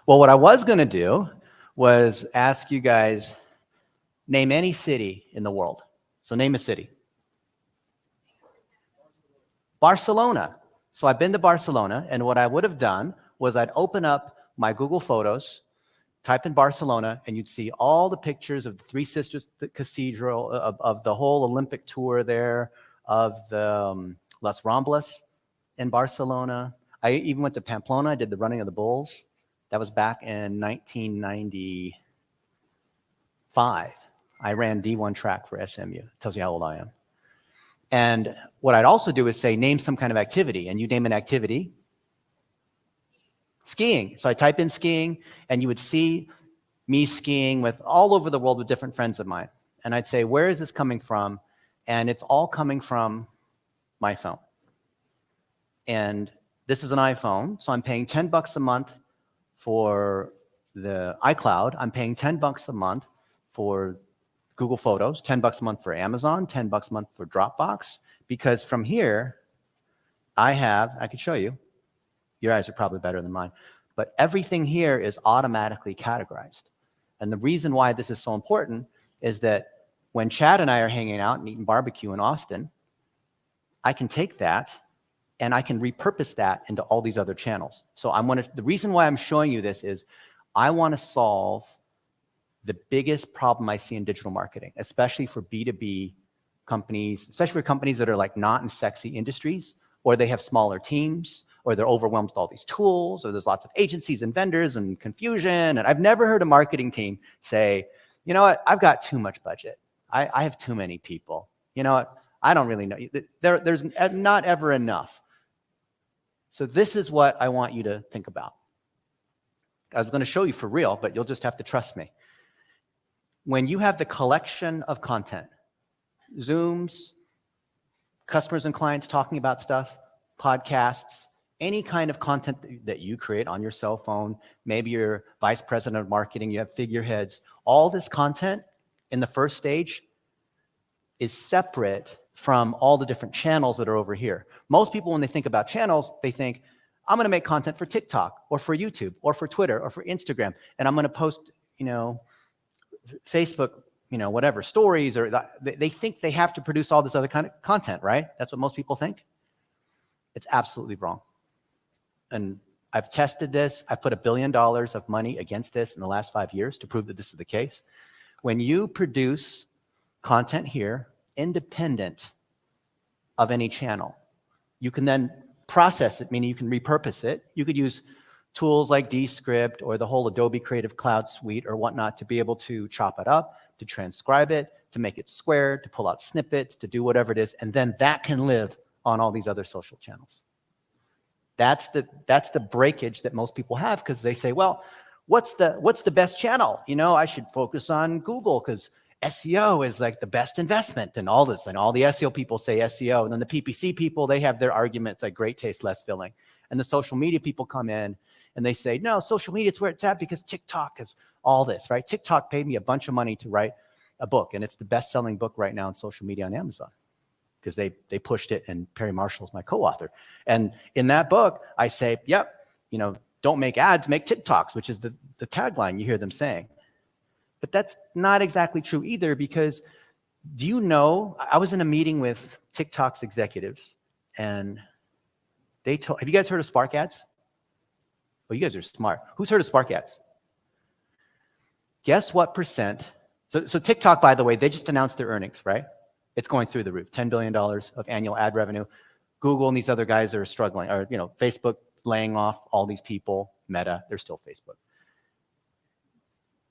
Well, what I was going to do was ask you guys, name any city in the world. So name a city. Barcelona. So I've been to Barcelona, and what I would have done was I'd open up my Google Photos, type in Barcelona, and you'd see all the pictures of the Three Sisters Cathedral, of the whole Olympic tour there, of the Las Ramblas in Barcelona. I even went to Pamplona. I did the running of the bulls. That was back in 1995. I ran D1 track for SMU. It tells you how old I am. And what I'd also do is say, name some kind of activity. And you name an activity. Skiing. So I type in skiing, and you would see me skiing with all over the world with different friends of mine. And I'd say, where is this coming from? And it's all coming from my phone. And this is an iPhone, so I'm paying $10 a month for the iCloud. I'm paying $10 a month for Google Photos, $10 a month for Amazon, $10 a month for Dropbox, because from here, I could show you. Your eyes are probably better than mine, but everything here is automatically categorized. And the reason why this is so important is that when Chad and I are hanging out and eating barbecue in Austin, I can take that and I can repurpose that into all these other channels. So the reason why I'm showing you this is I want to solve the biggest problem I see in digital marketing, especially for B2B companies, especially for companies that are like not in sexy industries, or they have smaller teams, or they're overwhelmed with all these tools, or there's lots of agencies and vendors and confusion. And I've never heard a marketing team say, you know what, I've got too much budget. I have too many people. You know what, I don't really know. There's not ever enough. So this is what I want you to think about. I was going to show you for real, but you'll just have to trust me. When you have the collection of content, Zooms, customers and clients talking about stuff, podcasts, any kind of content that you create on your cell phone, maybe you're vice president of marketing, you have figureheads, all this content in the first stage is separate from all the different channels that are over here. Most people, when they think about channels, they think, I'm going to make content for TikTok or for YouTube or for Twitter or for Instagram, and I'm going to post, Facebook, whatever, stories, or they think they have to produce all this other kind of content, right? That's what most people think. It's absolutely wrong. And I've tested this. I put $1 billion of money against this in the last 5 years to prove that this is the case. When you produce content here, independent of any channel, you can then process it, meaning you can repurpose it. You could use tools like Descript or the whole Adobe Creative Cloud suite or whatnot to be able to chop it up, to transcribe it, to make it squared, to pull out snippets, to do whatever it is, and then that can live on all these other social channels. That's the breakage that most people have, because they say, well, what's the best channel? I should focus on Google because SEO is like the best investment and all this, and all the SEO people say SEO, and then the PPC people, they have their arguments like great taste, less filling. And the social media people come in and they say, no, social media is where it's at because TikTok is all this, right? TikTok paid me a bunch of money to write a book, and it's the best-selling book right now in social media on Amazon because they pushed it, and Perry Marshall is my co-author. And in that book, I say, yep, don't make ads, make TikToks, which is the tagline you hear them saying. But that's not exactly true either, because do you know, I was in a meeting with TikTok's executives, and have you guys heard of Spark ads? Oh, you guys are smart. Who's heard of Spark ads? Guess what percent? So TikTok, by the way, they just announced their earnings, right? It's going through the roof, $10 billion of annual ad revenue. Google and these other guys are struggling, or Facebook laying off all these people. Meta, they're still Facebook.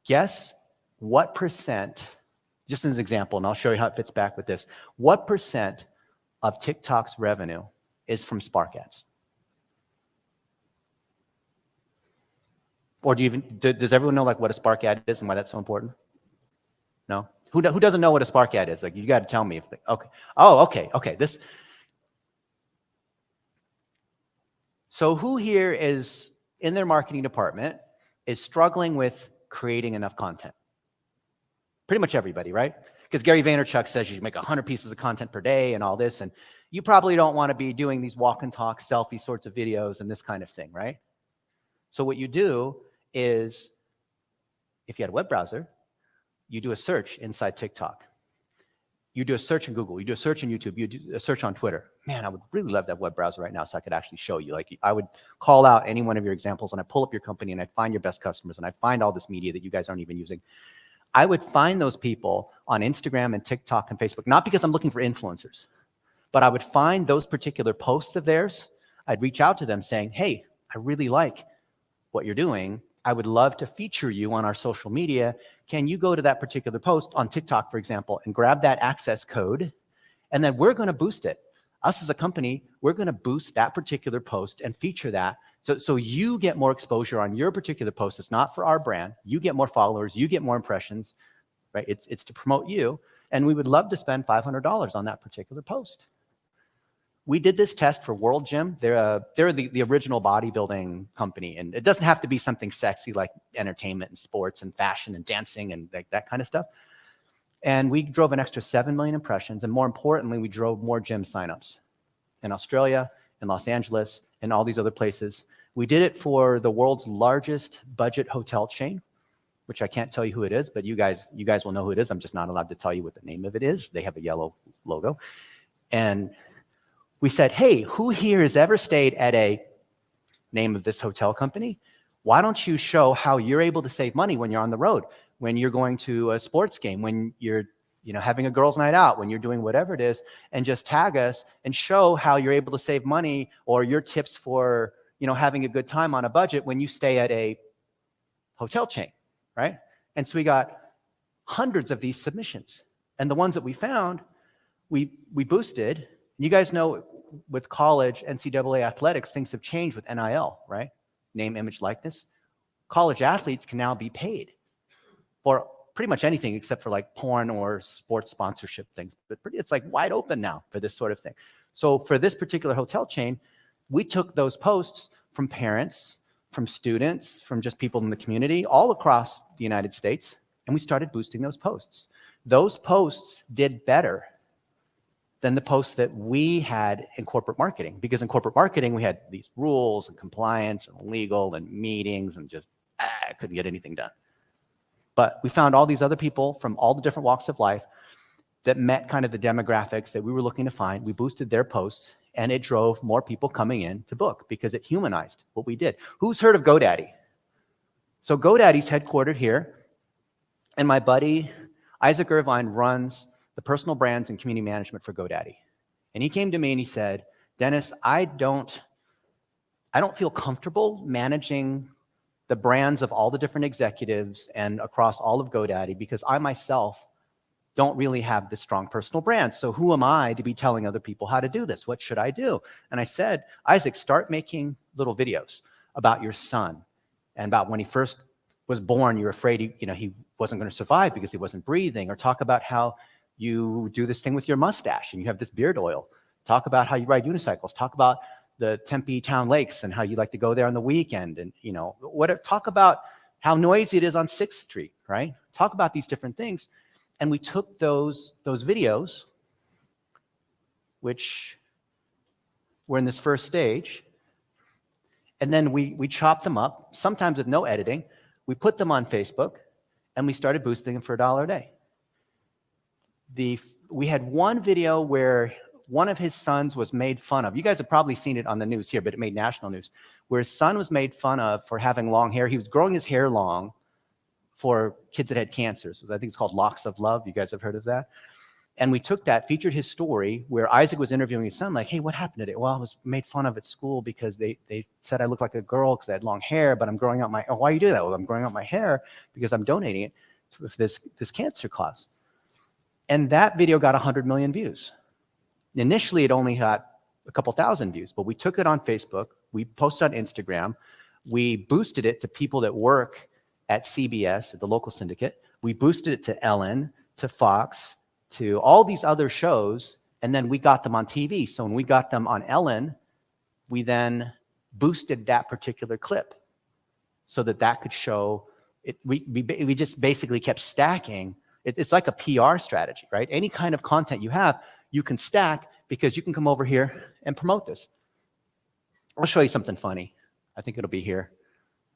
Guess what percent, just as an example, and I'll show you how it fits back with this. What percent of TikTok's revenue is from Spark ads? Or does everyone know what a Spark ad is and why that's so important? No? Who doesn't know what a Spark ad is? You got to tell me. Okay. Oh, okay. So who here is in their marketing department is struggling with creating enough content? Pretty much everybody, right? Because Gary Vaynerchuk says you should make 100 pieces of content per day and all this, and you probably don't want to be doing these walk and talk selfie sorts of videos and this kind of thing, right? So what you do is if you had a web browser, you do a search inside TikTok. You do a search in Google, you do a search in YouTube, you do a search on Twitter. Man, I would really love to have a web browser right now so I could actually show you. Like, I would call out any one of your examples and I'd pull up your company and I'd find your best customers and I'd find all this media that you guys aren't even using. I would find those people on Instagram and TikTok and Facebook, not because I'm looking for influencers, but I would find those particular posts of theirs. I'd reach out to them saying, hey, I really like what you're doing. I would love to feature you on our social media. Can you go to that particular post on TikTok, for example, and grab that access code? And then we're going to boost it. Us as a company, we're going to boost that particular post and feature that. So you get more exposure on your particular post. It's not for our brand. You get more followers. You get more impressions, right? It's to promote you. And we would love to spend $500 on that particular post. We did this test for World Gym. They're the original bodybuilding company. And it doesn't have to be something sexy like entertainment and sports and fashion and dancing and like that kind of stuff. And we drove an extra 7 million impressions. And more importantly, we drove more gym signups in Australia, in Los Angeles, and all these other places. We did it for the world's largest budget hotel chain, which I can't tell you who it is, but you guys will know who it is. I'm just not allowed to tell you what the name of it is. They have a yellow logo. And we said, hey, who here has ever stayed at a name of this hotel company? Why don't you show how you're able to save money when you're on the road, when you're going to a sports game, when you're having a girls' night out, when you're doing whatever it is, and just tag us and show how you're able to save money or your tips for having a good time on a budget when you stay at a hotel chain, right? And so we got hundreds of these submissions. And the ones that we found, we boosted. You guys know with college, NCAA athletics, things have changed with NIL, right? Name, image, likeness. College athletes can now be paid for pretty much anything except for like porn or sports sponsorship things. But it's like wide open now for this sort of thing. So for this particular hotel chain, we took those posts from parents, from students, from just people in the community, all across the United States, and we started boosting those posts. Those posts did better than the posts that we had in corporate marketing. Because in corporate marketing, we had these rules and compliance and legal and meetings and just, couldn't get anything done. But we found all these other people from all the different walks of life that met kind of the demographics that we were looking to find. We boosted their posts, and it drove more people coming in to book because it humanized what we did. Who's heard of GoDaddy? So GoDaddy's headquartered here, and my buddy Isaac Irvine runs the personal brands and community management for GoDaddy. And he came to me and he said, Dennis, I don't feel comfortable managing the brands of all the different executives and across all of GoDaddy because I myself don't really have this strong personal brand. So who am I to be telling other people how to do this? What should I do? And I said, Isaac, start making little videos about your son and about when he first was born, you were afraid he wasn't going to survive because he wasn't breathing, or talk about how you do this thing with your mustache and you have this beard oil. Talk about how you ride unicycles. Talk about the Tempe Town Lakes and how you like to go there on the weekend. And, talk about how noisy it is on 6th Street, right? Talk about these different things. And we took those videos, which were in this first stage, and then we chopped them up, sometimes with no editing. We put them on Facebook, and we started boosting them for $1 a day. We had one video where one of his sons was made fun of. You guys have probably seen it on the news here, but it made national news, where his son was made fun of for having long hair. He was growing his hair long for kids that had cancer. So I think it's called Locks of Love. You guys have heard of that? And we took that, featured his story, where Isaac was interviewing his son, like, hey, what happened today? Well, I was made fun of at school because they said I looked like a girl because I had long hair, but I'm growing out why are you doing that? Well, I'm growing out my hair because I'm donating it for this cancer cause. And that video got 100 million views. Initially, it only got a couple thousand views, but we took it on Facebook, we posted on Instagram, we boosted it to people that work at CBS, at the local syndicate, we boosted it to Ellen, to Fox, to all these other shows, and then we got them on TV. So when we got them on Ellen, we then boosted that particular clip so that could show it. We just basically kept stacking. It's like a PR strategy, right? Any kind of content you have, you can stack because you can come over here and promote this. I'll show you something funny. I think it'll be here.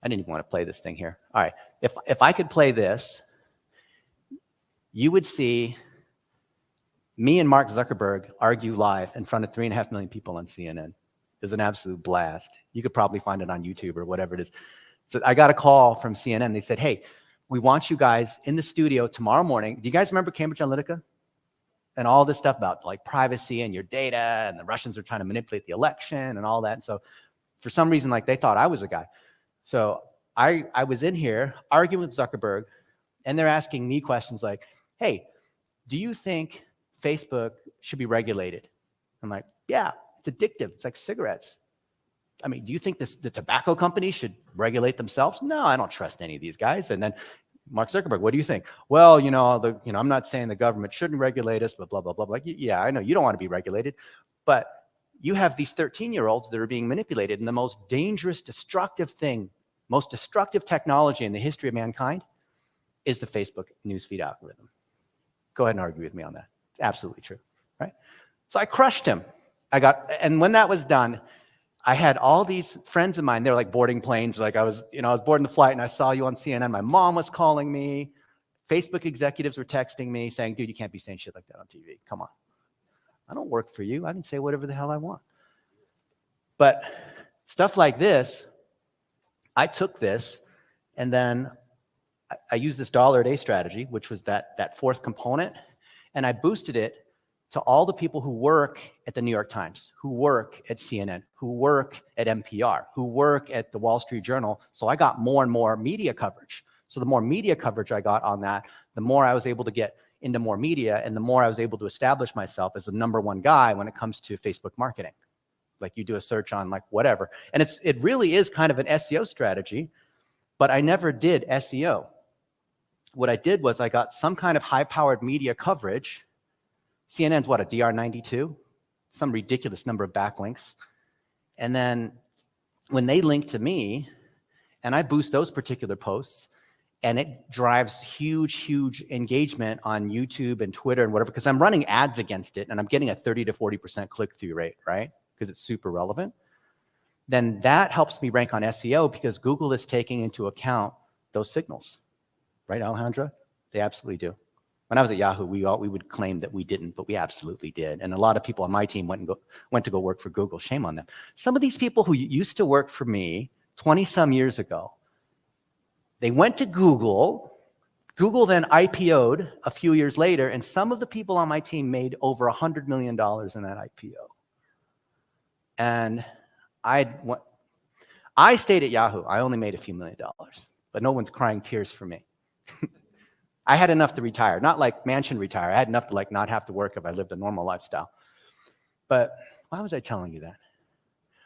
I didn't even want to play this thing here. All right, if I could play this, you would see me and Mark Zuckerberg argue live in front of 3.5 million people on CNN. It was an absolute blast. You could probably find it on YouTube or whatever it is. So I got a call from CNN. They said, hey, we want you guys in the studio tomorrow morning. Do you guys remember Cambridge Analytica? And all this stuff about like privacy and your data, and the Russians are trying to manipulate the election and all that. And so for some reason, like they thought I was a guy. So I was in here arguing with Zuckerberg, and they're asking me questions like, hey, do you think Facebook should be regulated? I'm like, yeah, it's addictive. It's like cigarettes. I mean, do you think the tobacco companies should regulate themselves? No, I don't trust any of these guys. And then Mark Zuckerberg, what do you think? Well, I'm not saying the government shouldn't regulate us, but blah, blah, blah. Like, yeah, I know you don't want to be regulated, but you have these 13-year-olds that are being manipulated, and the most dangerous, destructive thing, most destructive technology in the history of mankind is the Facebook newsfeed algorithm. Go ahead and argue with me on that. It's absolutely true, right? So I crushed him. And when that was done, I had all these friends of mine. They're like boarding planes. Like I was boarding the flight and I saw you on CNN. My mom was calling me. Facebook executives were texting me saying, dude, you can't be saying shit like that on TV. Come on. I don't work for you. I can say whatever the hell I want. But stuff like this, I took this and then I used this $1 a day strategy, which was that fourth component, and I boosted it to all the people who work at the New York Times, who work at CNN, who work at NPR, who work at the Wall Street Journal. So I got more and more media coverage. So the more media coverage I got on that, the more I was able to get into more media, and the more I was able to establish myself as the #1 guy when it comes to Facebook marketing. Like you do a search on like whatever. And it really is kind of an SEO strategy, but I never did SEO. What I did was I got some kind of high-powered media coverage. CNN's what, a DR92? Some ridiculous number of backlinks. And then when they link to me, and I boost those particular posts, and it drives huge, huge engagement on YouTube and Twitter and whatever, because I'm running ads against it, and I'm getting a 30 to 40% click-through rate, right? Because it's super relevant. Then that helps me rank on SEO because Google is taking into account those signals. Right, Alejandra? They absolutely do. When I was at Yahoo, we would claim that we didn't, but we absolutely did. And a lot of people on my team went to go work for Google. Shame on them. Some of these people who used to work for me 20-some years ago, they went to Google. Google then IPO'd a few years later, and some of the people on my team made over $100 million in that IPO. And I stayed at Yahoo. I only made a few $1 million, but no one's crying tears for me. I had enough to retire, not like mansion retire. I had enough to like not have to work if I lived a normal lifestyle. But why was I telling you that?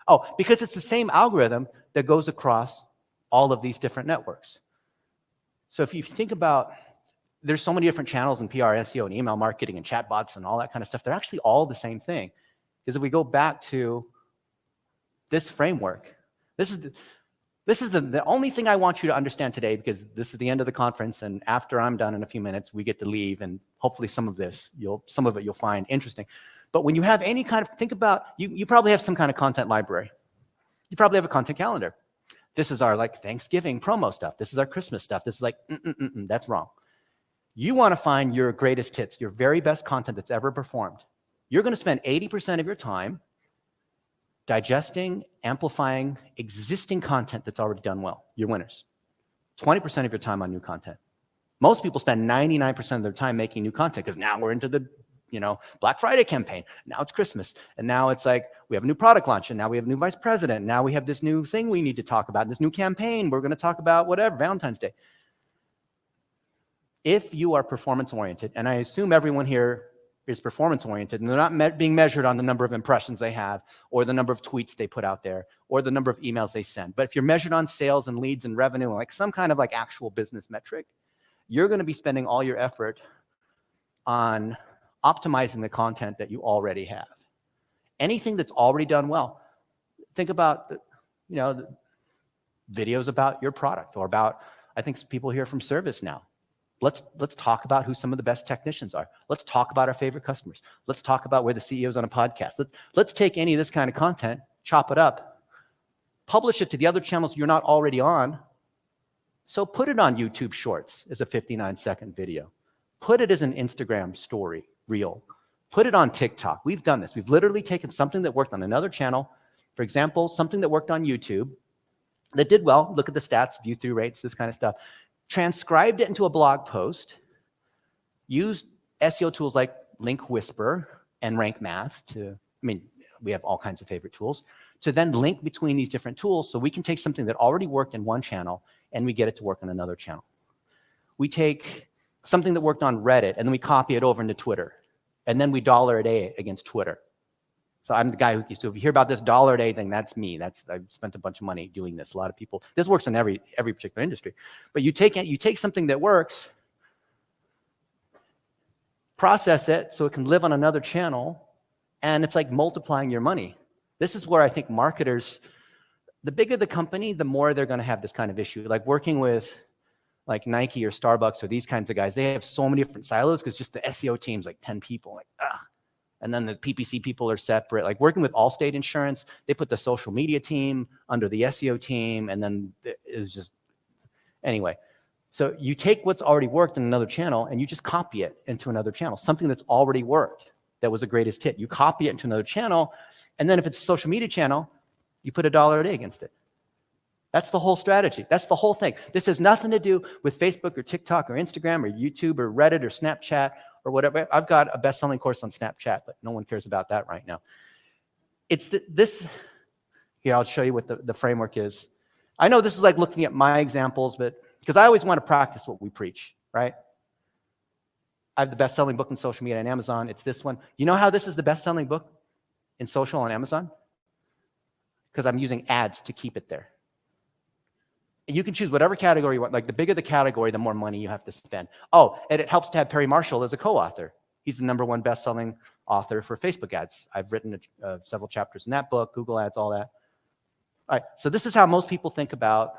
Oh, because it's the same algorithm that goes across all of these different networks. So if you think about, there's so many different channels in PR, SEO, and email marketing, and chatbots, and all that kind of stuff. They're actually all the same thing. Because if we go back to this framework, this is the only thing I want you to understand today, because this is the end of the conference, and after I'm done in a few minutes, we get to leave, and hopefully some of it you'll find interesting. But when you have any kind of, think about, you probably have some kind of content library. You probably have a content calendar. This is our like Thanksgiving promo stuff. This is our Christmas stuff. This is like, that's wrong. You want to find your greatest hits, your very best content that's ever performed. You're going to spend 80% of your time digesting, amplifying existing content that's already done well. You're winners. 20% of your time on new content. Most people spend 99% of their time making new content because now we're into the Black Friday campaign. Now it's Christmas. And now it's like we have a new product launch, and now we have a new vice president. And now we have this new thing we need to talk about, this new campaign. We're going to talk about whatever, Valentine's Day. If you are performance-oriented, and I assume everyone here is performance-oriented, and they're not being measured on the number of impressions they have, or the number of tweets they put out there, or the number of emails they send. But if you're measured on sales and leads and revenue, and like some kind of like actual business metric, you're going to be spending all your effort on optimizing the content that you already have. Anything that's already done well. Think about, the videos about your product, or about, I think people here from ServiceNow. Let's talk about who some of the best technicians are. Let's talk about our favorite customers. Let's talk about where the CEO's on a podcast. Let's take any of this kind of content, chop it up, publish it to the other channels you're not already on, So put it on YouTube Shorts as a 59-second video. Put it as an Instagram story, reel. Put it on TikTok. We've done this. We've literally taken something that worked on another channel, for example, something that worked on YouTube that did well, look at the stats, view-through rates, this kind of stuff, transcribed it into a blog post, used SEO tools like Link Whisper and Rank Math we have all kinds of favorite tools, to then link between these different tools so we can take something that already worked in one channel and we get it to work on another channel. We take something that worked on Reddit and then we copy it over into Twitter. And then we $1 a day against Twitter. So I'm the guy who used to, if you hear about this $1 a day thing, that's me. I've spent a bunch of money doing this. A lot of people, this works in every particular industry. But you take something that works, process it so it can live on another channel, and it's like multiplying your money. This is where I think marketers, the bigger the company, the more they're going to have this kind of issue. Like working with like Nike or Starbucks or these kinds of guys, they have so many different silos because just the SEO team's like 10 people, like, ugh. And then the PPC people are separate. Like working with Allstate Insurance, they put the social media team under the SEO team, and then it was just, anyway. So you take what's already worked in another channel and you just copy it into another channel, something that's already worked, that was a greatest hit. You copy it into another channel, and then if it's a social media channel, you put $1 a day against it. That's the whole strategy. That's the whole thing. This has nothing to do with Facebook or TikTok or Instagram or YouTube or Reddit or Snapchat or whatever. I've got a best-selling course on Snapchat, but no one cares about that right now. It's this. Here, I'll show you what the framework is. I know this is like looking at my examples, but because I always want to practice what we preach, right? I have the best-selling book in social media on Amazon. It's this one. You know how this is the best-selling book in social on Amazon? Because I'm using ads to keep it there. You can choose whatever category you want. Like the bigger the category, the more money you have to spend. Oh, and it helps to have Perry Marshall as a co-author. He's the #1 best-selling author for Facebook ads. I've written several chapters in that book, Google ads, all that. All right, so this is how most people think about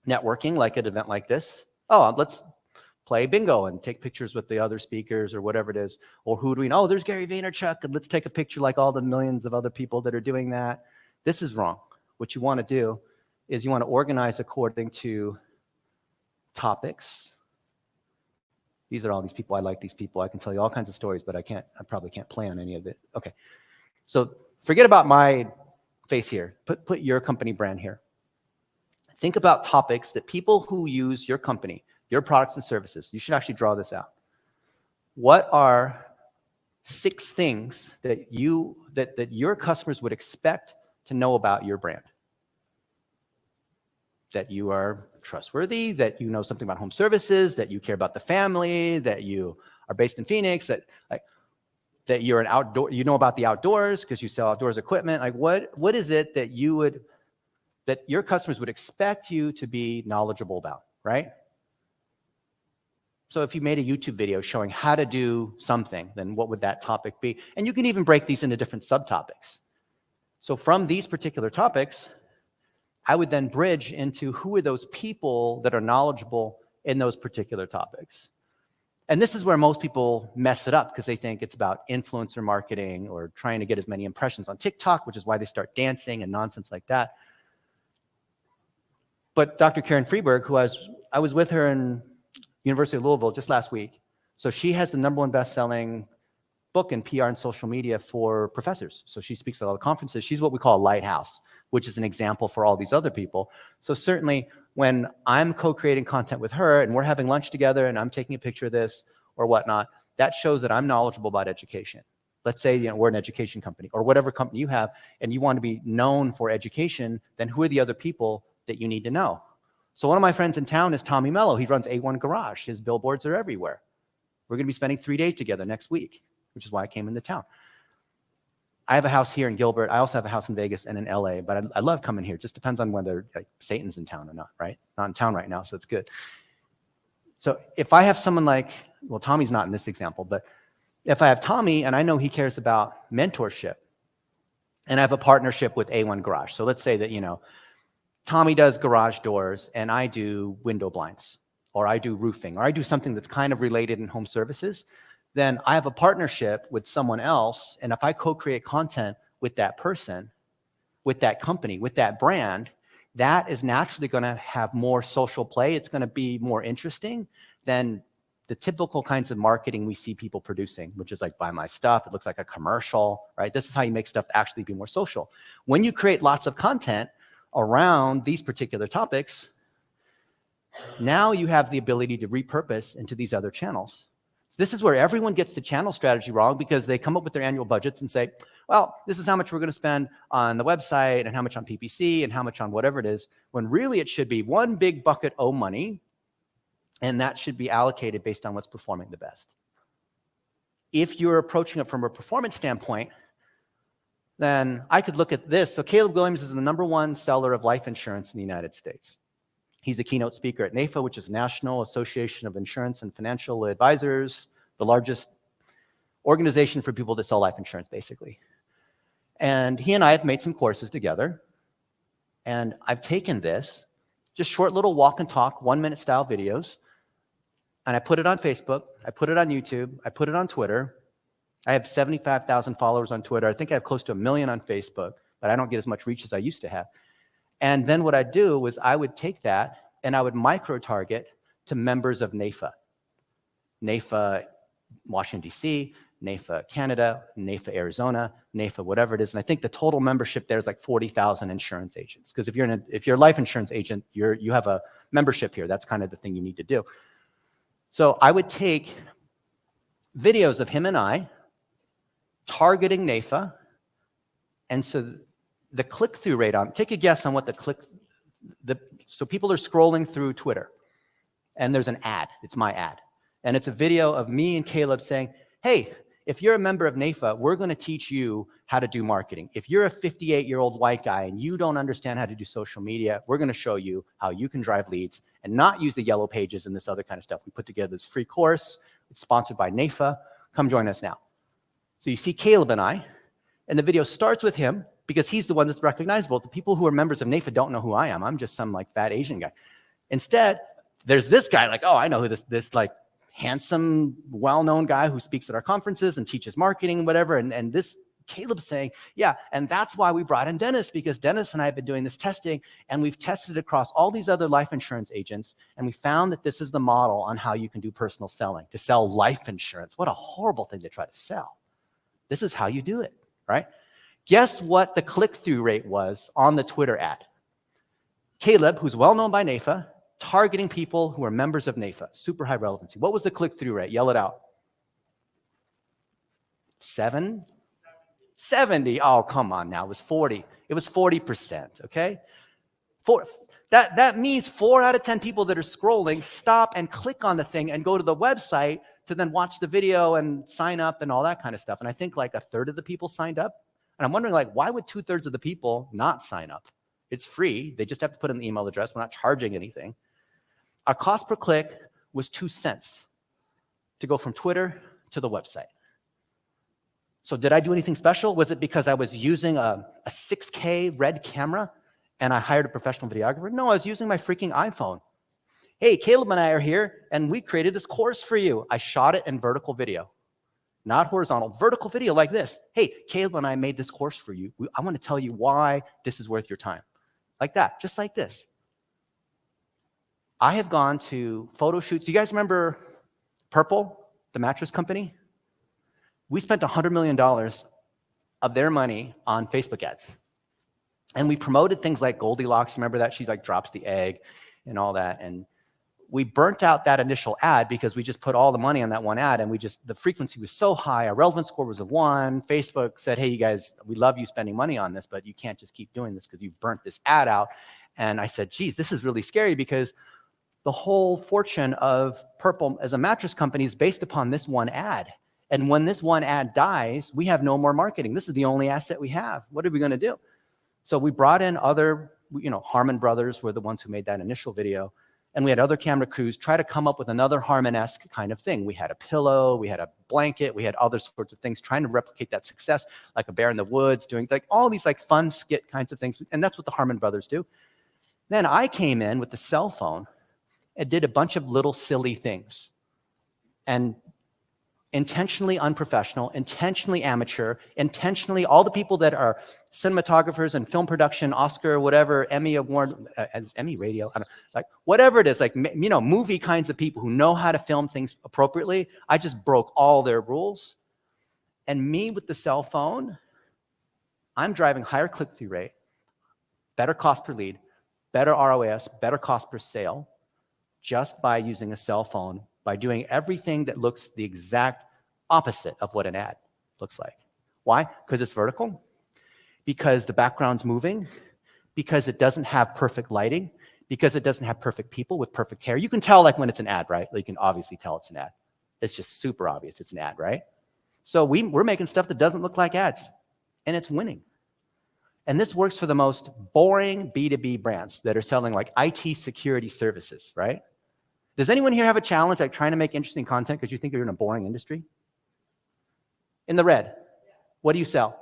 networking, like an event like this. Oh, let's play bingo and take pictures with the other speakers or whatever it is. Or who do we know? Oh, there's Gary Vaynerchuk, and let's take a picture like all the millions of other people that are doing that. This is wrong. What you want to do is you want to organize according to topics. These are all these people. I like these people. I can tell you all kinds of stories, but I probably can't play on any of it. Okay. So forget about my face here. Put your company brand here. Think about topics that people who use your company, your products and services, you should actually draw this out. What are 6 things that your customers would expect to know about your brand? That you are trustworthy, that you know something about home services, that you care about the family, that you are based in Phoenix, that you're an outdoor, you know about the outdoors because you sell outdoors equipment. Like what is it that that your customers would expect you to be knowledgeable about, right? So if you made a YouTube video showing how to do something, then what would that topic be? And you can even break these into different subtopics. So from these particular topics, I would then bridge into who are those people that are knowledgeable in those particular topics. And this is where most people mess it up because they think it's about influencer marketing or trying to get as many impressions on TikTok, which is why they start dancing and nonsense like that. But Dr. Karen Freeberg, who I was with her in University of Louisville just last week. So she has the #1 best-selling book in PR and social media for professors. So she speaks at all the conferences. She's what we call a lighthouse, which is an example for all these other people. So certainly when I'm co-creating content with her and we're having lunch together and I'm taking a picture of this or whatnot, that shows that I'm knowledgeable about education. Let's say we're an education company or whatever company you have and you want to be known for education, then who are the other people that you need to know? So one of my friends in town is Tommy Mello. He runs A1 Garage. His billboards are everywhere. We're going to be spending 3 days together next week, which is why I came into town. I have a house here in Gilbert. I also have a house in Vegas and in LA, but I love coming here. It just depends on whether Satan's in town or not, right? Not in town right now, so it's good. So if I have someone like, well, Tommy's not in this example, but if I have Tommy and I know he cares about mentorship and I have a partnership with A1 Garage. So let's say that, Tommy does garage doors and I do window blinds or I do roofing or I do something that's kind of related in home services. Then I have a partnership with someone else. And if I co-create content with that person, with that company, with that brand, that is naturally going to have more social play. It's going to be more interesting than the typical kinds of marketing we see people producing, which is like, buy my stuff. It looks like a commercial, right? This is how you make stuff actually be more social. When you create lots of content around these particular topics, now you have the ability to repurpose into these other channels. So this is where everyone gets the channel strategy wrong, because they come up with their annual budgets and say, well, this is how much we're going to spend on the website and how much on PPC and how much on whatever it is, when really it should be one big bucket of money, and that should be allocated based on what's performing the best. If you're approaching it from a performance standpoint, then I could look at this. So Caleb Williams is the #1 seller of life insurance in the United States. He's the keynote speaker at NAFA, which is National Association of Insurance and Financial Advisors, the largest organization for people that sell life insurance, basically. And he and I have made some courses together. And I've taken this, just short little walk and talk, 1-minute style videos, and I put it on Facebook, I put it on YouTube, I put it on Twitter. I have 75,000 followers on Twitter. I think I have close to 1 million on Facebook, but I don't get as much reach as I used to have. And then what I'd do was I would take that and I would micro-target to members of NAFA. NAFA Washington, D.C., NAFA Canada, NAFA Arizona, NAFA whatever it is. And I think the total membership there is like 40,000 insurance agents. Because if you're a life insurance agent, you have a membership here. That's kind of the thing you need to do. So I would take videos of him and I targeting NAFA. And so the click-through rate on, take a guess on what so people are scrolling through Twitter and there's an ad. It's my ad. And it's a video of me and Caleb saying, hey, if you're a member of NAFA, we're going to teach you how to do marketing. If you're a 58-year-old white guy and you don't understand how to do social media, we're going to show you how you can drive leads and not use the yellow pages and this other kind of stuff. We put together this free course. It's sponsored by NAFA. Come join us now. So you see Caleb and I, and the video starts with him because he's the one that's recognizable. The people who are members of NAFA don't know who I am. I'm just some like fat Asian guy. Instead, there's this guy like, oh, I know who this like handsome, well-known guy who speaks at our conferences and teaches marketing and whatever. And this Caleb's saying, yeah, and that's why we brought in Dennis, because Dennis and I have been doing this testing, and we've tested across all these other life insurance agents, and we found that this is the model on how you can do personal selling, to sell life insurance. What a horrible thing to try to sell. This is how you do it, right? Guess what the click-through rate was on the Twitter ad? Caleb, who's well-known by NAFA, targeting people who are members of NAFA, super high relevancy. What was the click-through rate? Yell it out. 70? Oh, come on now. It was 40. It was 40%, okay? That means 4 out of 10 people that are scrolling stop and click on the thing and go to the website to then watch the video and sign up and all that kind of stuff. And I think like 1/3 of the people signed up. And I'm wondering, like, why would 2/3 of the people not sign up? It's free. They just have to put in the email address. We're not charging anything. Our cost per click was 2 cents to go from Twitter to the website. So did I do anything special? Was it because I was using a 6K red camera and I hired a professional videographer? No, I was using my freaking iPhone. Hey, Caleb and I are here, and we created this course for you. I shot it in vertical video, not horizontal, vertical video like this. Hey, Caleb and I made this course for you. I want to tell you why this is worth your time. Like that, just like this. I have gone to photo shoots. You guys remember Purple, the mattress company? We spent $100 million of their money on Facebook ads. And we promoted things like Goldilocks. Remember that? She like drops the egg and all that. And we burnt out that initial ad because we just put all the money on that one ad, and the frequency was so high. Our relevance score was a 1. Facebook said, hey, you guys, we love you spending money on this, but you can't just keep doing this because you've burnt this ad out. And I said, geez, this is really scary, because the whole fortune of Purple as a mattress company is based upon this one ad. And when this one ad dies, we have no more marketing. This is the only asset we have. What are we going to do? So we brought in other, Harmon Brothers were the ones who made that initial video. And we had other camera crews try to come up with another Harmon-esque kind of thing. We had a pillow, we had a blanket, we had other sorts of things trying to replicate that success, like a bear in the woods, doing like all these like fun skit kinds of things. And that's what the Harmon Brothers do. Then I came in with the cell phone and did a bunch of little silly things. And intentionally unprofessional, intentionally amateur, intentionally all the people that are cinematographers and film production, Oscar, whatever, Emmy award, Emmy radio, I don't know, like whatever it is, like, you know, movie kinds of people who know how to film things appropriately. I just broke all their rules. And me with the cell phone, I'm driving higher click-through rate, better cost per lead, better ROAS, better cost per sale, just by using a cell phone, by doing everything that looks the exact opposite of what an ad looks like. Why? Because it's vertical, because the background's moving, because it doesn't have perfect lighting, because it doesn't have perfect people with perfect hair. You can tell like when it's an ad, right? Like, you can obviously tell it's an ad. It's just super obvious it's an ad, right? So we're making stuff that doesn't look like ads, and it's winning. And this works for the most boring B2B brands that are selling like IT security services, right? Does anyone here have a challenge like trying to make interesting content because you think you're in a boring industry? In the red, what do you sell?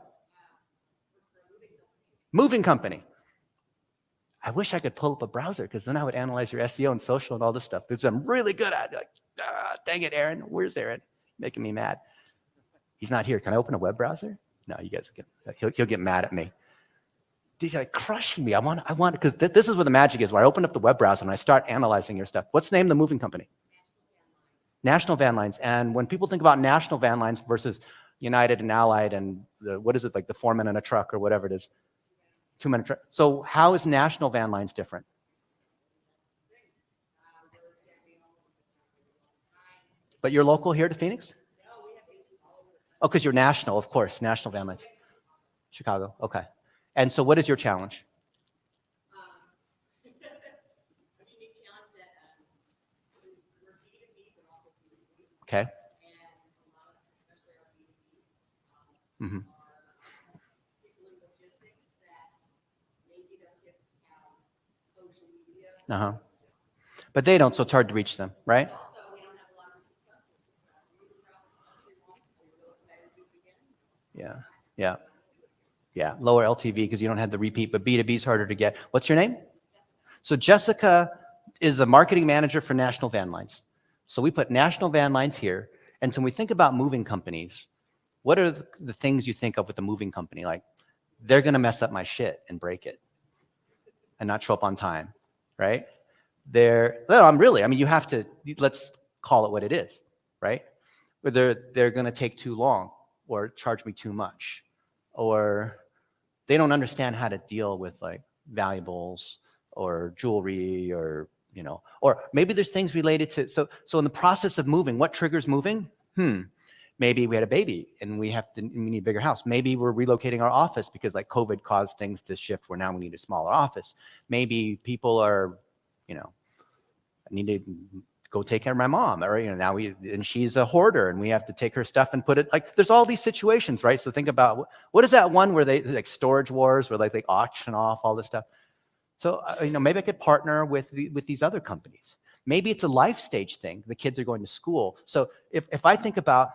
Moving company. I wish I could pull up a browser because then I would analyze your SEO and social and all this stuff, which I'm really good at. Like, dang it, Aaron. Where's Aaron? Making me mad. He's not here. Can I open a web browser? No, you guys he'll get mad at me. He's like crushing me. I want because this is where the magic is. Where I open up the web browser and I start analyzing your stuff. What's the name of the moving company? National Van Lines. And when people think about National Van Lines versus United and Allied and what is it, like the 4-man in a truck or whatever it is, 2-man truck. So how is National Van Lines different? But you're local here to Phoenix? Oh, because you're national, of course, National Van Lines. Chicago, okay. And so what is your challenge? Okay. Mm-hmm. Uh-huh. But they don't, so it's hard to reach them, right? Yeah. Lower LTV because you don't have the repeat, but B2B is harder to get. What's your name? So Jessica is a marketing manager for National Van Lines. So we put National Van Lines here. And so when we think about moving companies, what are the things you think of with a moving company? Like, they're going to mess up my shit and break it and not show up on time, right? You have to, let's call it what it is, right? Or they're going to take too long or charge me too much, or they don't understand how to deal with like valuables or jewelry, or, you know, or maybe there's things related to, so in the process of moving, what triggers moving? Maybe we had a baby and we need a bigger house. Maybe we're relocating our office because like COVID caused things to shift where now we need a smaller office. Maybe people are, you know, I need to go take care of my mom, or, you know, and she's a hoarder and we have to take her stuff and put it, like, there's all these situations, right? So think about, what is that one where they, like storage wars, where like they auction off all this stuff? So, you know, maybe I could partner with these other companies. Maybe it's a life stage thing. The kids are going to school. So if I think about,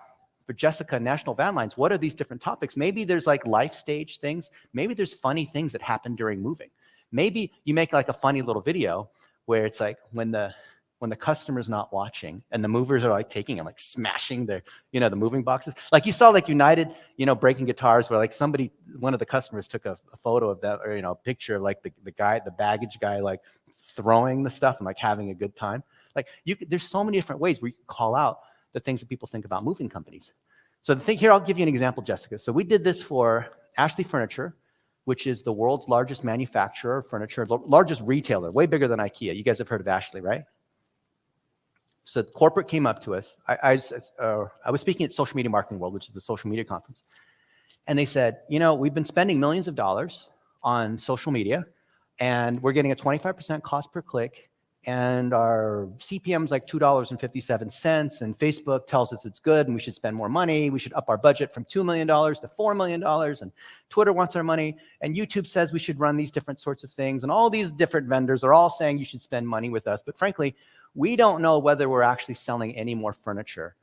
for Jessica, National Van Lines, what are these different topics? Maybe there's like life stage things. Maybe there's funny things that happen during moving. Maybe you make like a funny little video where it's like when the customer's not watching and the movers are like taking and like smashing their, you know, the moving boxes. Like you saw like United, you know, breaking guitars, where like one of the customers took a photo of that, or, you know, a picture of like the baggage guy, like throwing the stuff and like having a good time. Like there's so many different ways where you can call out the things that people think about moving companies. So the thing here, I'll give you an example, Jessica. So we did this for Ashley Furniture, which is the world's largest manufacturer of furniture, largest retailer, way bigger than IKEA. You guys have heard of Ashley, right? So corporate came up to us. I was speaking at Social Media Marketing World, which is the social media conference. And they said, you know, we've been spending millions of dollars on social media, and we're getting a 25% cost per click, and our CPM is like $2.57, and Facebook tells us it's good and we should spend more money. We should up our budget from $2 million to $4 million, and Twitter wants our money, and YouTube says we should run these different sorts of things, and all these different vendors are all saying you should spend money with us. But frankly, we don't know whether we're actually selling any more furniture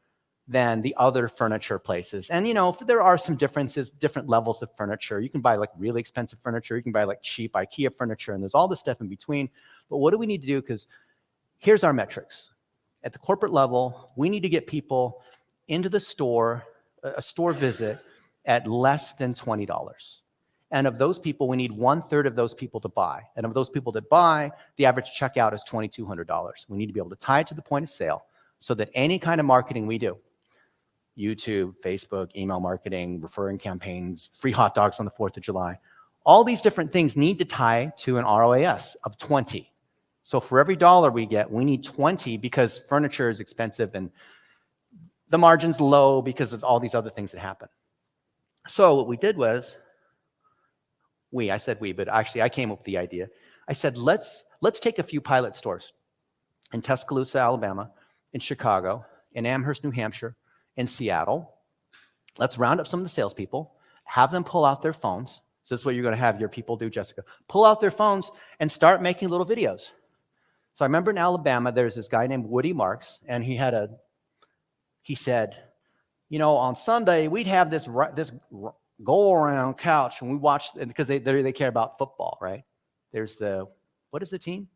than the other furniture places. And, you know, there are some differences, different levels of furniture. You can buy like really expensive furniture. You can buy like cheap IKEA furniture, and there's all this stuff in between. But what do we need to do? Because here's our metrics. At the corporate level, we need to get people into the store, a store visit, at less than $20. And of those people, we need 1/3 of those people to buy. And of those people that buy, the average checkout is $2,200. We need to be able to tie it to the point of sale so that any kind of marketing we do, YouTube, Facebook, email marketing, referring campaigns, free hot dogs on the 4th of July, all these different things need to tie to an ROAS of 20. So for every dollar we get, we need 20 because furniture is expensive and the margin's low because of all these other things that happen. So what we did was, I said we, but actually I came up with the idea. I said, let's take a few pilot stores in Tuscaloosa, Alabama, in Chicago, in Amherst, New Hampshire, in Seattle. Let's round up some of the salespeople, have them pull out their phones. So this is what you're going to have your people do, Jessica. Pull out their phones and start making little videos. So I remember in Alabama, there's this guy named Woody Marks, and he said, you know, on Sunday, we'd have this go-around couch, and we watched, because they care about football, right? There's what is the team?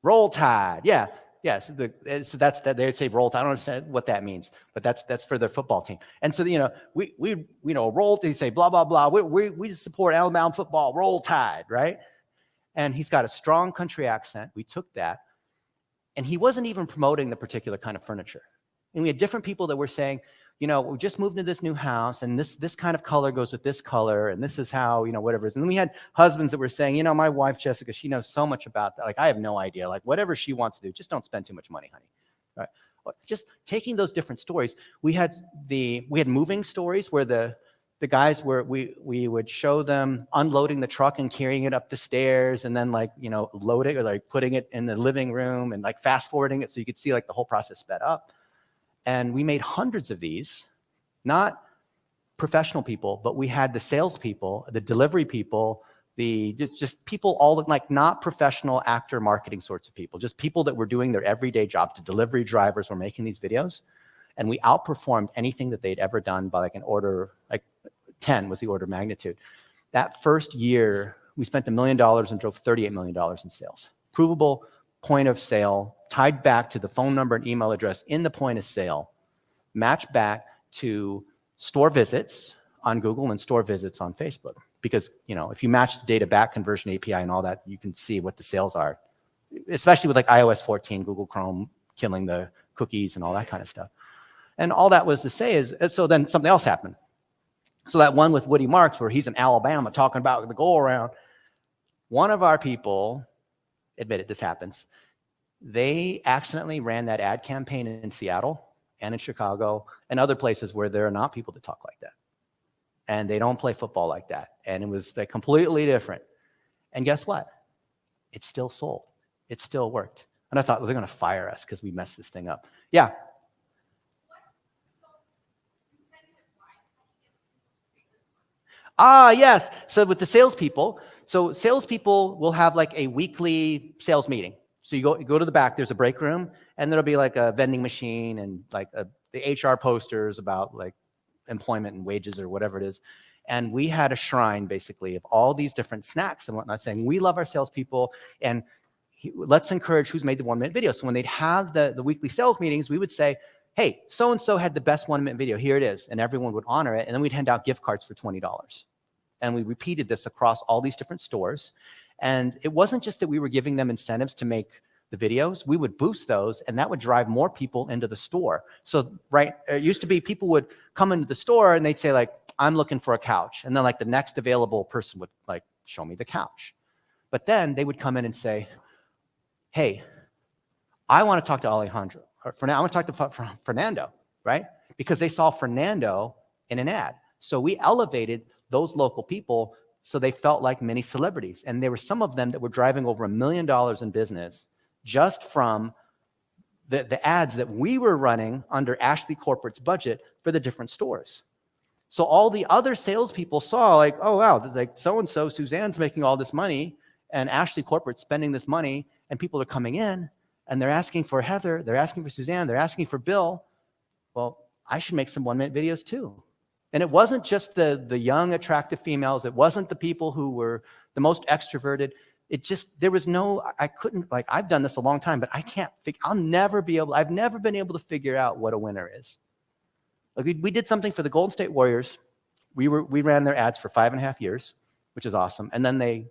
Roll Tide, yeah. Yeah, so that's that. They say roll tide. I don't understand what that means, but that's for their football team. And so we roll. They say blah blah blah. We support Alabama football. Roll Tide, right? And he's got a strong country accent. We took that, and he wasn't even promoting the particular kind of furniture. And we had different people that were saying, you know, we just moved into this new house, and this kind of color goes with this color, and this is how, you know, whatever it is. And then we had husbands that were saying, you know, my wife, Jessica, she knows so much about that. Like, I have no idea. Like, whatever she wants to do, just don't spend too much money, honey. Right? Just taking those different stories. We had moving stories where the guys we would show them unloading the truck and carrying it up the stairs, and then, like, you know, loading or like putting it in the living room and like fast forwarding it so you could see like the whole process sped up. And we made hundreds of these, not professional people, but we had the salespeople, the delivery people, just people all like not professional actor marketing sorts of people, just people that were doing their everyday jobs. The delivery drivers were making these videos, and we outperformed anything that they'd ever done by like an order, like 10 was the order of magnitude. That first year, we spent $1 million and drove $38 million in sales. Provable point of sale, tied back to the phone number and email address in the point of sale, matched back to store visits on Google and store visits on Facebook. Because, you know, if you match the data back, conversion API and all that, you can see what the sales are, especially with like iOS 14, Google Chrome killing the cookies and all that kind of stuff. And all that was to say is, so then something else happened. So that one with Woody Marks, where he's in Alabama talking about the go around, one of our people, admitted this happens, they accidentally ran that ad campaign in Seattle and in Chicago and other places where there are not people that talk like that. And they don't play football like that. And it was like completely different. And guess what? It still sold. It still worked. And I thought, well, they're going to fire us because we messed this thing up. Yeah. Yes. So with the salespeople, salespeople will have like a weekly sales meeting. So you go to the back, there's a break room, and there'll be like a vending machine and like the HR posters about like employment and wages or whatever it is. And we had a shrine basically of all these different snacks and whatnot, saying we love our salespeople and let's encourage who's made the 1-minute video. So when they'd have the weekly sales meetings, we would say, hey, so-and-so had the best 1-minute video, here it is. And everyone would honor it. And then we'd hand out gift cards for $20. And we repeated this across all these different stores. And it wasn't just that we were giving them incentives to make the videos, we would boost those, and that would drive more people into the store. So, right, it used to be people would come into the store and they'd say like, I'm looking for a couch. And then like the next available person would like, show me the couch. But then they would come in and say, hey, I want to talk to Alejandro. I want to talk to Fernando, right? Because they saw Fernando in an ad. So we elevated those local people so they felt like mini celebrities. And there were some of them that were driving over $1 million in business just from the ads that we were running under Ashley Corporate's budget for the different stores. So all the other salespeople saw like, oh, wow, there's like so-and-so, Suzanne's making all this money and Ashley Corporate's spending this money and people are coming in and they're asking for Heather, they're asking for Suzanne, they're asking for Bill. Well, I should make some 1-minute videos too. And it wasn't just the young, attractive females. It wasn't the people who were the most extroverted. It just, there was no, I couldn't, like, I've done this a long time, but I can't figure, I've never been able to figure out what a winner is. Like we did something for the Golden State Warriors we ran their ads for 5.5 years, which is awesome. And then they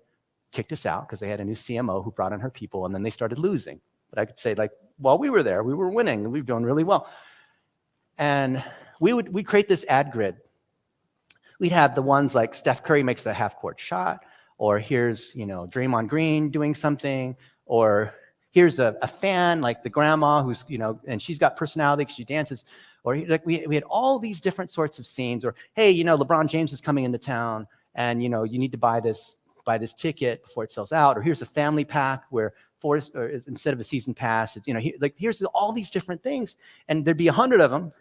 kicked us out because they had a new CMO who brought in her people, and then they started losing. But I could say, like, while we were there, we were winning, and we were doing really well. And we'd create this ad grid. We'd have the ones like Steph Curry makes a half-court shot, or here's, Draymond Green doing something, or here's a fan, like the grandma who's, and she's got personality because she dances. Or like we had all these different sorts of scenes. Or, hey, LeBron James is coming into town, and, you need to buy this ticket before it sells out. Or here's a family pack where instead of a season pass, it's, here's all these different things. And there'd be 100 of them.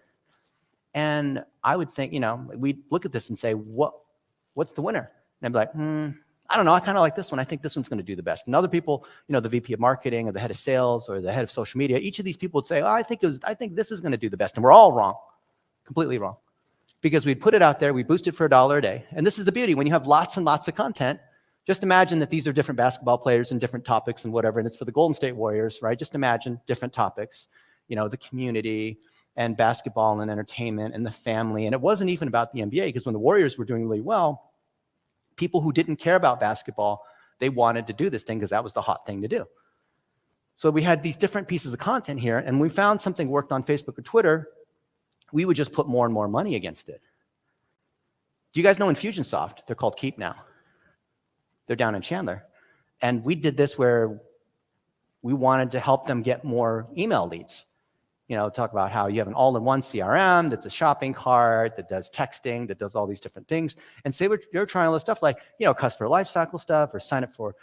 And I would think, we'd look at this and say, what's the winner? And I'd be like, I don't know. I kind of like this one. I think this one's going to do the best. And other people, the VP of marketing or the head of sales or the head of social media, each of these people would say, oh, I think this is going to do the best. And we're all wrong, completely wrong. Because we'd put it out there, we boost it for $1 a day. And this is the beauty. When you have lots and lots of content, just imagine that these are different basketball players and different topics and whatever. And it's for the Golden State Warriors, right? Just imagine different topics, the community and basketball and entertainment and the family. And it wasn't even about the NBA, because when the Warriors were doing really well, people who didn't care about basketball, they wanted to do this thing because that was the hot thing to do. So we had these different pieces of content here, and we found something worked on Facebook or Twitter, we would just put more and more money against it. Do you guys know Infusionsoft? They're called Keep now. They're down in Chandler. And we did this where we wanted to help them get more email leads. Talk about how you have an all-in-one CRM that's a shopping cart, that does texting, that does all these different things. And say they're trying all this stuff like, customer lifecycle stuff, or sign up for,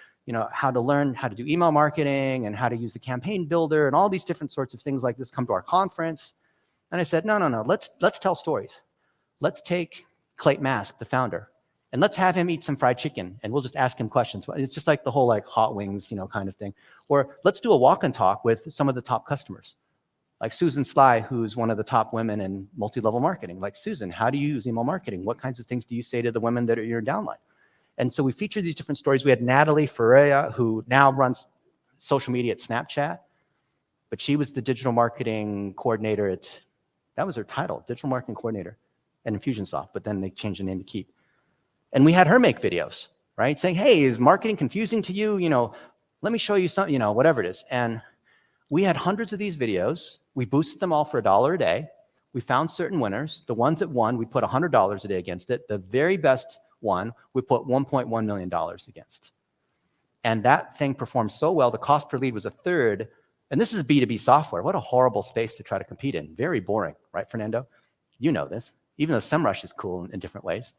how to learn how to do email marketing and how to use the campaign builder and all these different sorts of things like this. Come to our conference. And I said, no, let's tell stories. Let's take Clayton Mask, the founder, and let's have him eat some fried chicken, and we'll just ask him questions. It's just like the whole like hot wings, kind of thing. Or let's do a walk and talk with some of the top customers. Like Susan Sly, who's one of the top women in multi-level marketing. Like, Susan, how do you use email marketing? What kinds of things do you say to the women that are your downline? And so we featured these different stories. We had Natalie Ferreira, who now runs social media at Snapchat, but she was the digital marketing coordinator that was her title, digital marketing coordinator at Infusionsoft, but then they changed the name to Keep. And we had her make videos, right? Saying, hey, is marketing confusing to you? Let me show you something, whatever it is. And we had hundreds of these videos. We boosted them all for $1 a day. We found certain winners. The ones that won, we put $100 a day against it. The very best one, we put $1.1 million against. And that thing performed so well, the cost per lead was a third. And this is B2B software. What a horrible space to try to compete in. Very boring, right, Fernando? You know this, even though SEMrush is cool in different ways.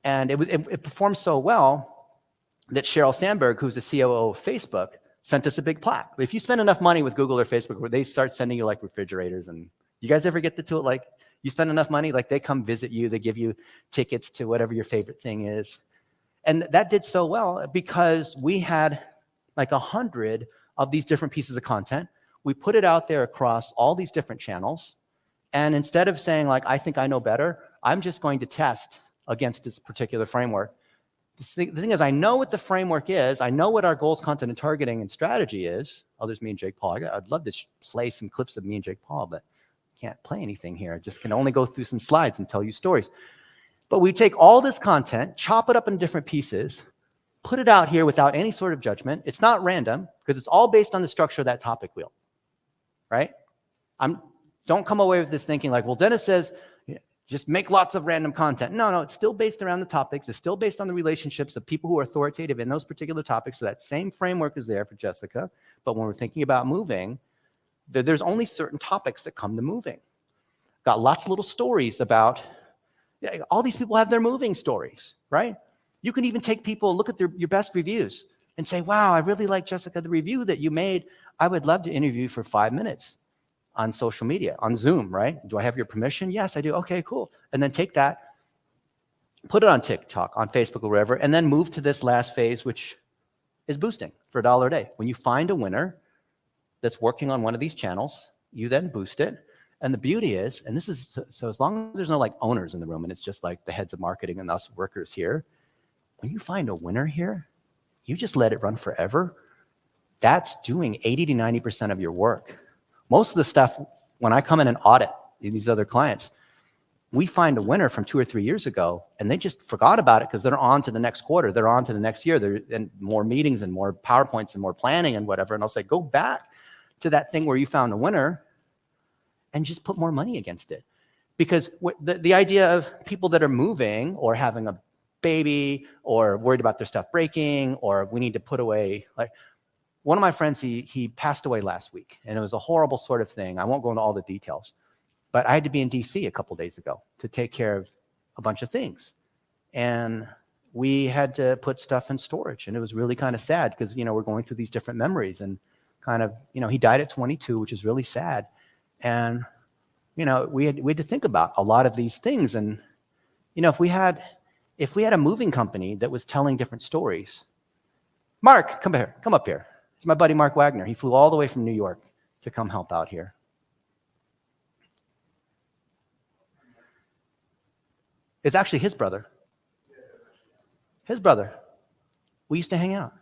And it performed so well that Sheryl Sandberg, who's the COO of Facebook, sent us a big plaque. If you spend enough money with Google or Facebook, where they start sending you like refrigerators, and you guys ever get to it, like you spend enough money, like they come visit you, they give you tickets to whatever your favorite thing is. And that did so well because we had like 100 of these different pieces of content. We put it out there across all these different channels. And instead of saying like, I think I know better, I'm just going to test against this particular framework. The thing is, I know what the framework is. I know what our goals, content, and targeting and strategy is. Oh, there's me and Jake Paul. I'd love to play some clips of me and Jake Paul, but can't play anything here. I just can only go through some slides and tell you stories. But we take all this content, chop it up in different pieces, put it out here without any sort of judgment. It's not random because it's all based on the structure of that topic wheel, right? Don't come away with this thinking like, well, Dennis says, just make lots of random content. No, it's still based around the topics. It's still based on the relationships of people who are authoritative in those particular topics. So that same framework is there for Jessica. But when we're thinking about moving, there's only certain topics that come to moving. Got lots of little stories about, all these people have their moving stories, right? You can even take people, look at your best reviews and say, wow, I really like, Jessica, the review that you made. I would love to interview you for 5 minutes on social media, on Zoom, right? Do I have your permission? Yes, I do. Okay, cool. And then take that, put it on TikTok, on Facebook, or wherever, and then move to this last phase, which is boosting for $1 a day. When you find a winner that's working on one of these channels, you then boost it. And the beauty is, and this is, so as long as there's no like owners in the room and it's just like the heads of marketing and us workers here, when you find a winner here, you just let it run forever. That's doing 80 to 90% of your work. Most of the stuff, when I come in and audit these other clients, we find a winner from 2 or 3 years ago, and they just forgot about it because they're on to the next quarter, they're on to the next year, they're in more meetings and more PowerPoints and more planning and whatever. And I'll say, go back to that thing where you found a winner and just put more money against it. Because the idea of people that are moving or having a baby or worried about their stuff breaking or we need to put away, like one of my friends, he passed away last week, and it was a horrible sort of thing. I won't go into all the details, but I had to be in DC a couple days ago to take care of a bunch of things. And we had to put stuff in storage, and it was really kind of sad because, we're going through these different memories and kind of, he died at 22, which is really sad. And, we had to think about a lot of these things. And, if we had a moving company that was telling different stories. Mark, come up here. It's my buddy, Mark Wagner. He flew all the way from New York to come help out here. It's actually his brother. His brother. We used to hang out.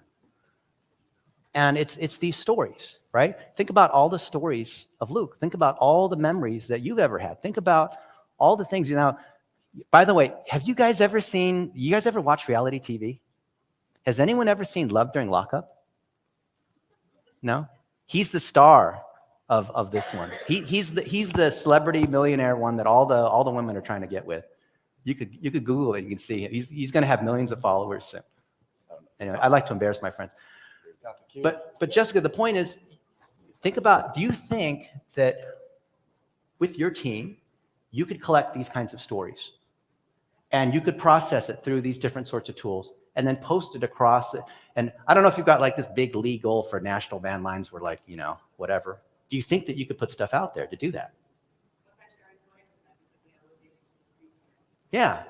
And it's these stories, right? Think about all the stories of Luke. Think about all the memories that you've ever had. Think about all the things, By the way, have you guys ever watched reality TV? Has anyone ever seen Love During Lockup? No? He's the star of this one. He's the celebrity millionaire one that all the women are trying to get with. You could Google it, you can see it. He's going to have millions of followers soon. Anyway, I like to embarrass my friends. But Jessica, the point is, think about, do you think that with your team, you could collect these kinds of stories and you could process it through these different sorts of tools and then post it across it? And I don't know if you've got like this big legal for national van lines where like, whatever. Do you think that you could put stuff out there to do that? Yeah.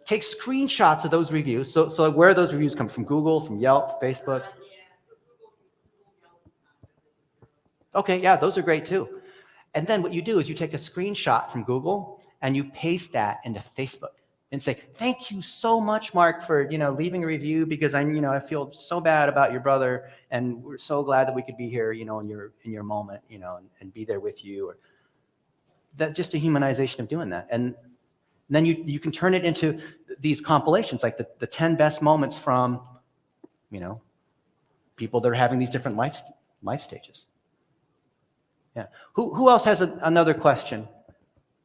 Take screenshots of those reviews. So where those reviews come from? Google, from Yelp, Facebook? Okay, yeah, those are great too. And then what you do is you take a screenshot from Google and you paste that into Facebook and say, thank you so much, Mark, for leaving a review because I feel so bad about your brother and we're so glad that we could be here, in your moment, and be there with you. Or that's just a humanization of doing that. And then you can turn it into these compilations, like the 10 best moments from, people that are having these different life stages. Yeah. Who else has another question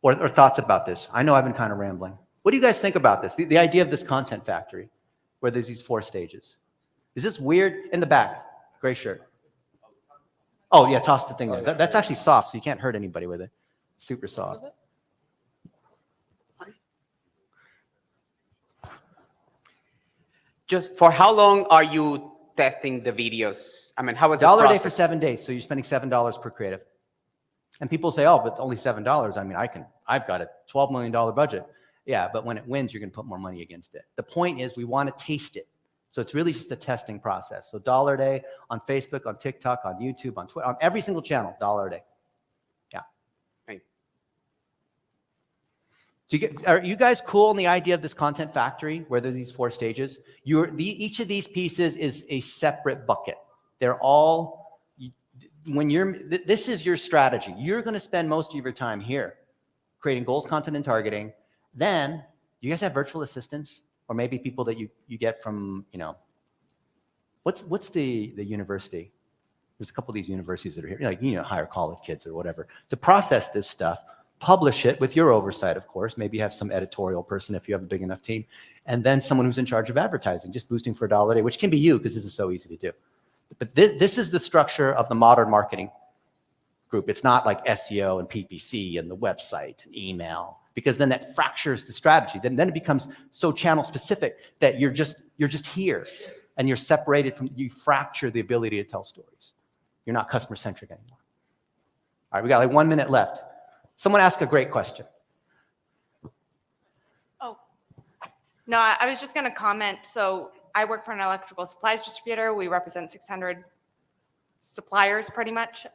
or thoughts about this? I know I've been kind of rambling. What do you guys think about this? The idea of this content factory, where there's these 4 stages. Is this weird? In the back, gray shirt. Oh yeah, toss the thing there. That's actually soft, so you can't hurt anybody with it. Super soft. Just for how long are you testing the videos? I mean, how is the process? $1 a day for 7 days, so you're spending $7 per creative. And people say, oh, but it's only $7. I mean, I've got a $12 million budget. Yeah, but when it wins, you're going to put more money against it. The point is we want to taste it. So it's really just a testing process. So $1 a day on Facebook, on TikTok, on YouTube, on Twitter, on every single channel, $1 a day. Yeah. Thank you. Are you guys cool on the idea of this content factory where there's these 4 stages? Each of these pieces is a separate bucket. They're all... this is your strategy. You're going to spend most of your time here creating goals, content, and targeting. Then you guys have virtual assistants or maybe people that you get from, what's the university? There's a couple of these universities that are here, like, hire college kids or whatever to process this stuff, publish it with your oversight, of course. Maybe you have some editorial person if you have a big enough team, and then someone who's in charge of advertising, just boosting for $1 a day, which can be you because this is so easy to do. But this is the structure of the modern marketing group. It's not like SEO and PPC and the website and email, because then that fractures the strategy. Then it becomes so channel specific that you're just here and you're separated from, you fracture the ability to tell stories. You're not customer centric anymore. All right, we got like 1 minute left. Someone ask a great question. Oh, no, I was just going to comment. So I work for an electrical supplies distributor. We represent 600 suppliers pretty much.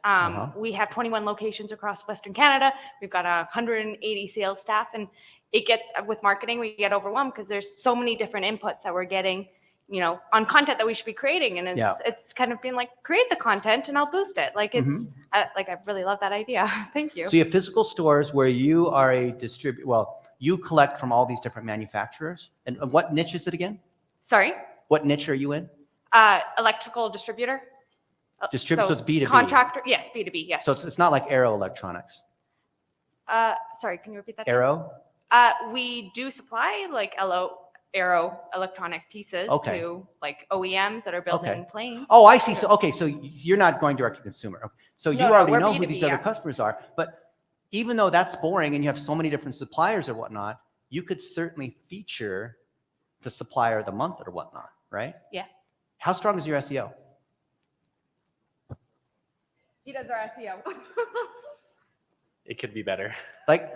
We have 21 locations across Western Canada. We've got 180 sales staff, and it gets, with marketing, we get overwhelmed because there's so many different inputs that we're getting on content that we should be creating. And it's kind of been like, create the content and I'll boost it. Like I really love that idea. Thank you. So you have physical stores where you are a distributor. Well, you collect from all these different manufacturers. And what niche is it again? Sorry? What niche are you in? Electrical distributor. Distributor, so it's B2B. Contractor, yes, B2B, yes. So it's not like Aero Electronics. Sorry, can you repeat that? Aero? We do supply like Aero electronic pieces to like OEMs that are building planes. Oh, I see. So so you're not going direct to consumer. So you already know who B2B, these other customers are. But even though that's boring and you have so many different suppliers or whatnot, you could certainly feature the supplier of the month or whatnot, right? Yeah. How strong is your SEO? He does our SEO. It could be better. Like,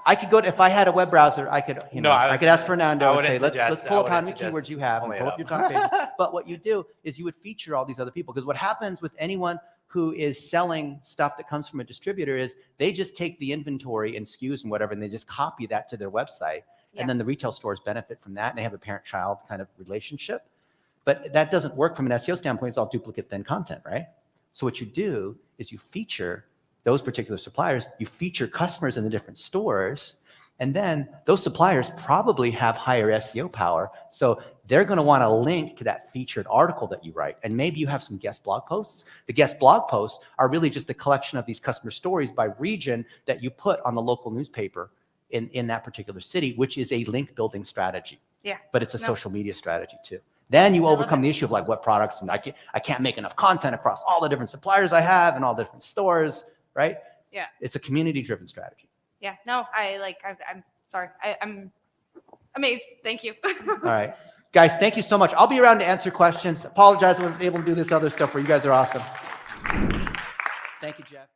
I could go to, if I had a web browser, I could, I could ask Fernando and say, let's pull up how many keywords you have and pull up your top pages. But what you do is you would feature all these other people, because what happens with anyone who is selling stuff that comes from a distributor is they just take the inventory and SKUs and whatever, and they just copy that to their website. Yeah. And then the retail stores benefit from that, and they have a parent-child kind of relationship. But that doesn't work from an SEO standpoint. It's all duplicate then content, right? So what you do is you feature those particular suppliers, you feature customers in the different stores, and then those suppliers probably have higher SEO power. So they're going to want to link to that featured article that you write. And maybe you have some guest blog posts. The guest blog posts are really just a collection of these customer stories by region that you put on the local newspaper in that particular city, which is a link building strategy. Yeah. But it's a social media strategy too. Then you overcome the issue of like what products, and I can't make enough content across all the different suppliers I have and all the different stores, right? Yeah. It's a community-driven strategy. Yeah. No, I'm sorry. I'm amazed. Thank you. All right. Guys, thank you so much. I'll be around to answer questions. Apologize I wasn't able to do this other stuff where you guys are awesome. Thank you, Jeff.